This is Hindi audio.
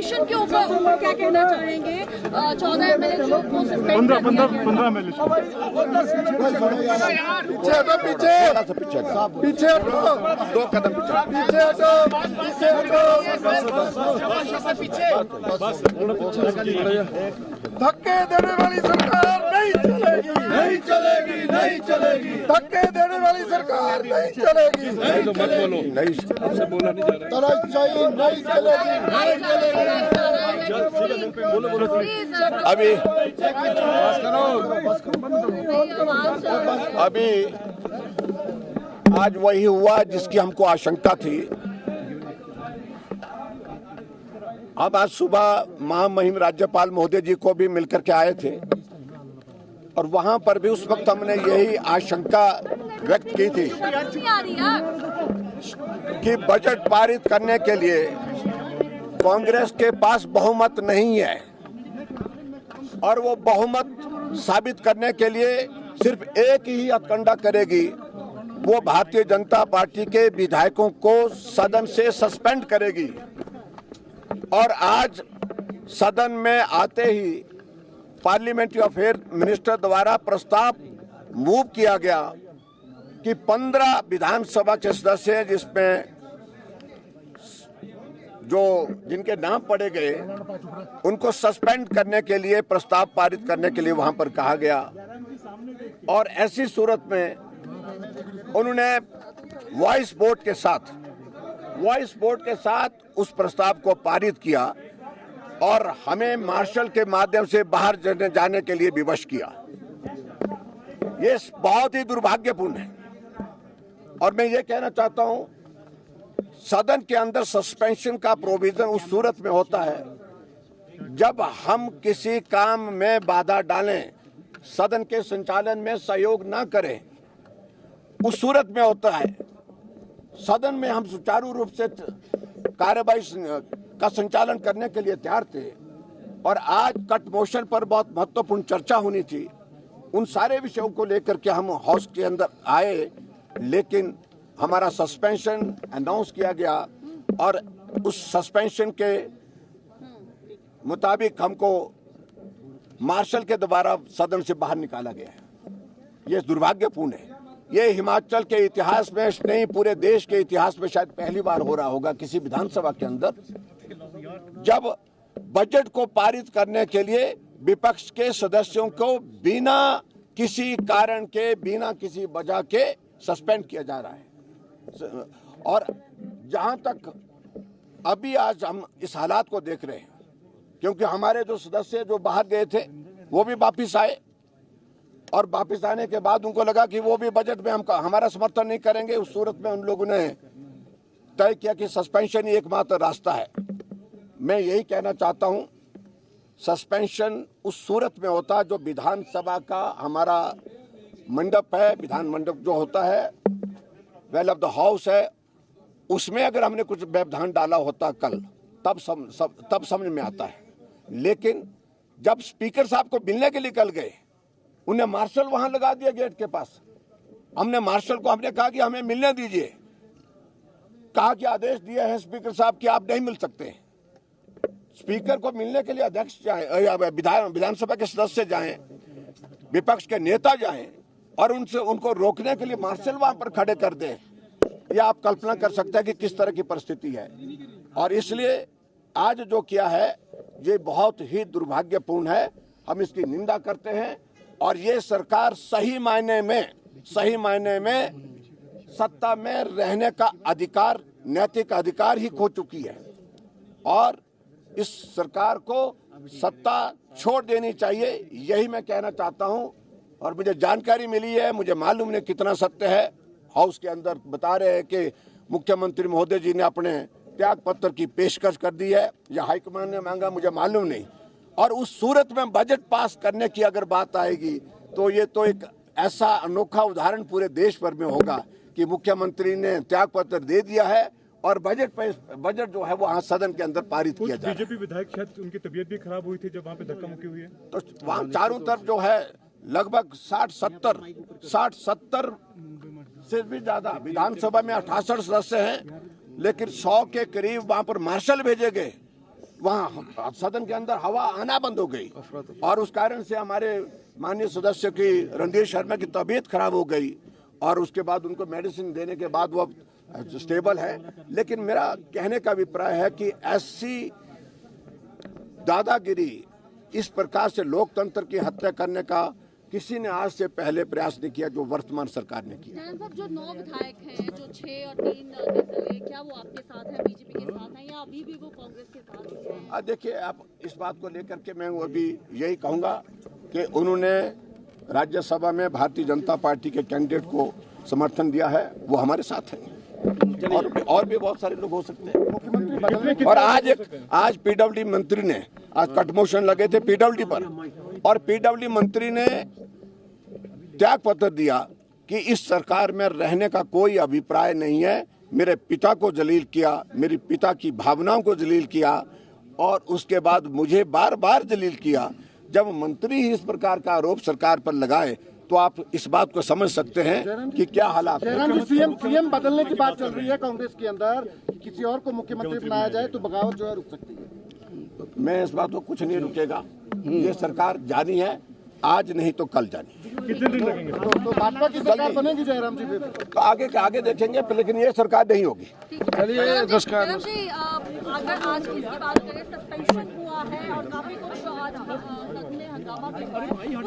सस्पेंशन के ऊपर क्या कहना चाहेंगे? 14 MLA जो वो सस्पेंड 15 MLA पीछे हटो, 2 कदम धक्के देने वाली सरकार नहीं चलेगी, नहीं चलेगी, नहीं चलेगी। धक्के देने वाली सरकार नहीं चलेगी, नहीं चलेगी, नहीं तनाशाही नहीं चलेगी, नहीं चलेगी। अभी आज वही हुआ जिसकी हमको आशंका थी। अब आज सुबह महामहिम राज्यपाल महोदय जी को भी मिलकर के आए थे और वहां पर भी उस वक्त हमने यही आशंका व्यक्त की थी कि बजट पारित करने के लिए कांग्रेस के पास बहुमत नहीं है और वो बहुमत साबित करने के लिए सिर्फ एक ही हथकंडा करेगी, वो भारतीय जनता पार्टी के विधायकों को सदन से सस्पेंड करेगी। और आज सदन में आते ही पार्लियामेंट्री अफेयर मिनिस्टर द्वारा प्रस्ताव मूव किया गया कि 15 विधानसभा के सदस्य हैं जिसमें जिनके नाम पढ़े गए उनको सस्पेंड करने के लिए प्रस्ताव पारित करने के लिए वहां पर कहा गया। और ऐसी सूरत में उन्होंने वॉइस वोट के साथ उस प्रस्ताव को पारित किया और हमें मार्शल के माध्यम से बाहर जाने के लिए विवश किया। ये बहुत ही दुर्भाग्यपूर्ण है और मैं ये कहना चाहता हूं, सदन के अंदर सस्पेंशन का प्रोविजन उस सूरत में होता है जब हम किसी काम में बाधा डालें, सदन के संचालन में सहयोग ना करें, उस सूरत में होता है। सदन में हम सुचारू रूप से कार्यवाही का संचालन करने के लिए तैयार थे और आज कट मोशन पर बहुत महत्वपूर्ण चर्चा होनी थी। उन सारे विषयों को लेकर के हम हाउस के अंदर आए, लेकिन हमारा सस्पेंशन अनाउंस किया गया और उस सस्पेंशन के मुताबिक हमको मार्शल के द्वारा सदन से बाहर निकाला गया है। ये दुर्भाग्यपूर्ण है। ये हिमाचल के इतिहास में नहीं, पूरे देश के इतिहास में शायद पहली बार हो रहा होगा किसी विधानसभा के अंदर, जब बजट को पारित करने के लिए विपक्ष के सदस्यों को बिना किसी कारण के, बिना किसी वजह के सस्पेंड किया जा रहा है। और जहां तक अभी आज हम इस हालात को देख रहे हैं, क्योंकि हमारे जो सदस्य जो बाहर गए थे वो भी वापिस आए और वापिस आने के बाद उनको लगा कि वो भी बजट में हमारा समर्थन नहीं करेंगे। उस सूरत में उन लोगों ने तय किया कि सस्पेंशन ही एकमात्र रास्ता है। मैं यही कहना चाहता हूं, सस्पेंशन उस सूरत में होता है जो विधानसभा का हमारा मंडप है, विधान मंडप जो होता है, वेल ऑफ द हाउस है, उसमें अगर हमने कुछ व्यवधान डाला होता कल, तब समझ में आता है। लेकिन जब स्पीकर साहब को मिलने के लिए कल गए, उन्हें मार्शल वहां लगा दिया गेट के पास। हमने मार्शल को कहा कि हमें मिलने दीजिए, कहा कि आदेश दिया है स्पीकर साहब कि आप नहीं मिल सकते। स्पीकर को मिलने के लिए अध्यक्ष जाएं, विधानसभा के सदस्य जाएं, विपक्ष के नेता जाएं और उनको रोकने के लिए मार्शल वहां पर खड़े कर दें। या आप कल्पना कर सकते हैं कि किस तरह की परिस्थिति है। और इसलिए आज जो किया है ये बहुत ही दुर्भाग्यपूर्ण है। हम इसकी निंदा करते हैं और ये सरकार सही मायने में सत्ता में रहने का अधिकार, नैतिक अधिकार ही खो चुकी है और इस सरकार को सत्ता छोड़ देनी चाहिए, यही मैं कहना चाहता हूं। और मुझे जानकारी मिली है, मुझे मालूम नहीं कितना सत्य है, हाउस के अंदर बता रहे हैं कि मुख्यमंत्री महोदय जी ने अपने त्याग पत्र की पेशकश कर दी है या हाईकमान ने मांगा, मुझे मालूम नहीं। और उस सूरत में बजट पास करने की अगर बात आएगी तो ये तो एक ऐसा अनोखा उदाहरण पूरे देश भर में होगा कि मुख्यमंत्री ने त्याग पत्र दे दिया है और बजट जो है वो यहाँ सदन के अंदर पारित किया जाए। बीजेपी विधायक शायद उनकी तबीयत भी खराब हुई थी जब वहाँ पे धक्का मुक्की हुई है, तो वहाँ चारों तरफ जो है लगभग 60-70 से भी ज्यादा, विधानसभा में 68 सदस्य हैं, लेकिन 100 के करीब वहाँ पर मार्शल भेजे गए। वहाँ सदन के अंदर हवा आना बंद हो गई और उस कारण से हमारे माननीय सदस्य की रणधीर शर्मा की तबीयत खराब हो गई और उसके बाद उनको मेडिसिन देने के बाद वो स्टेबल है। लेकिन मेरा कहने का अभिप्राय है कि ऐसी दादागिरी, इस प्रकार से लोकतंत्र की हत्या करने का किसी ने आज से पहले प्रयास नहीं किया जो वर्तमान सरकार ने किया। जयराम साहब, जो 9 विधायक हैं, जो 6 और 3 निर्दलीय, क्या वो आपके साथ हैं, बीजेपी के साथ हैं या अभी भी वो कांग्रेस के साथ हैं? देखिए, आप इस बात को लेकर के मैं अभी यही कहूंगा कि उन्होंने राज्यसभा में भारतीय जनता पार्टी के कैंडिडेट को समर्थन दिया है, वो हमारे साथ है और भी बहुत सारे लोग हो सकते हैं। मुख्यमंत्री और आज पीडब्ल्यूडी मंत्री ने आज कट मोशन लगे थे पीडब्ल्यूडी पर और पीडब्ल्यूडी मंत्री ने त्याग पत्र दिया कि इस सरकार में रहने का कोई अभिप्राय नहीं है। मेरे पिता को जलील किया, मेरे पिता की भावनाओं को जलील किया और उसके बाद मुझे बार बार जलील किया। जब मंत्री ही इस प्रकार का आरोप सरकार पर लगाए तो आप इस बात को समझ सकते हैं कि क्या हालात है। सीएम बदलने की बात चल रही है कांग्रेस के अंदर, किसी और को मुख्यमंत्री बनाया जाए तो बगावत जो है रुक सकती है। मैं इस बात को कुछ नहीं रुकेगा। ये सरकार जानी है, आज नहीं तो कल जानी। कितने दिन लगेंगे? तो भाजपा की सरकार बनेगी जयराम जी फिर? तो आगे देखेंगे, लेकिन ये सरकार नहीं होगी। चलिए जयराम जी, अगर आज इसकी बात करें, सस्पेंशन हुआ है और काफी कुछ आज सदन में हंगामा भी हुआ है।